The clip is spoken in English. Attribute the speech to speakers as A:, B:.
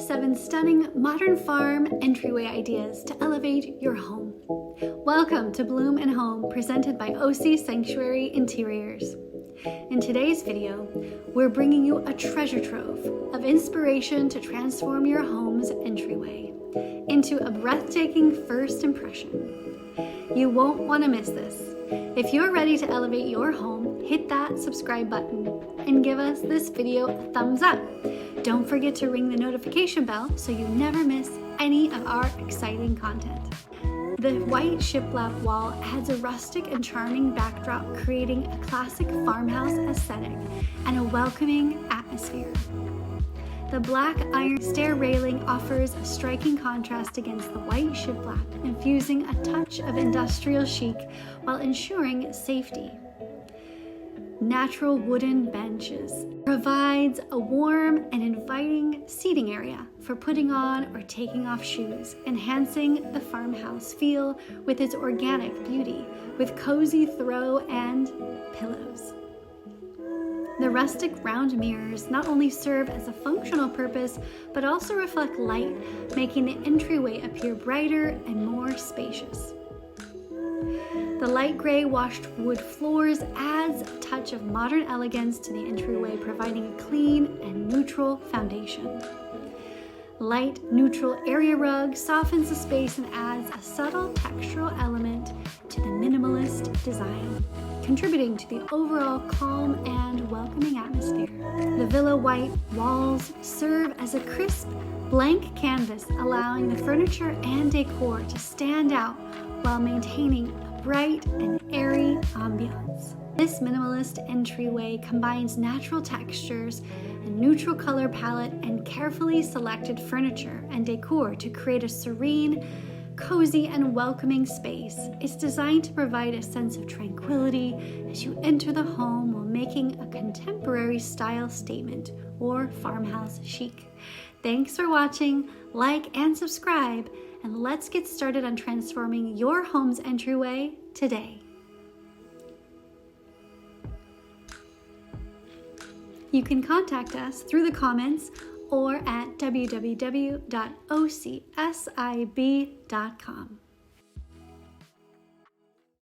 A: 7 stunning modern farm entryway ideas to elevate your home. Welcome to Bloom and Home, presented by OC Sanctuary Interiors. In today's video, we're bringing you a treasure trove of inspiration to transform your home's entryway into a breathtaking first impression. You won't want to miss this. If you're ready to elevate your home, hit that subscribe button and give us this video a thumbs up. Don't forget to ring the notification bell so you never miss any of our exciting content. The white shiplap wall adds a rustic and charming backdrop, creating a classic farmhouse aesthetic and a welcoming atmosphere. The black iron stair railing offers a striking contrast against the white shiplap, infusing a touch of industrial chic while ensuring safety. Natural wooden benches provides a warm and inviting seating area for putting on or taking off shoes, enhancing the farmhouse feel with its organic beauty with cozy throw and pillows. The rustic round mirrors not only serve as a functional purpose, but also reflect light, making the entryway appear brighter and more spacious. The light gray washed wood floors adds a touch of modern elegance to the entryway, providing a clean and neutral foundation. Light neutral area rug softens the space and adds a subtle textural element to the minimalist design, contributing to the overall calm and welcoming atmosphere. The villa white walls serve as a crisp, blank canvas, allowing the furniture and decor to stand out while maintaining a bright and airy ambiance. This minimalist entryway combines natural textures, a neutral color palette, and carefully selected furniture and decor to create a serene, cozy, and welcoming space. It's designed to provide a sense of tranquility as you enter the home while making a contemporary style statement or farmhouse chic. Thanks for watching, like and subscribe, and let's get started on transforming your home's entryway today. You can contact us through the comments or at www.ocsib.com.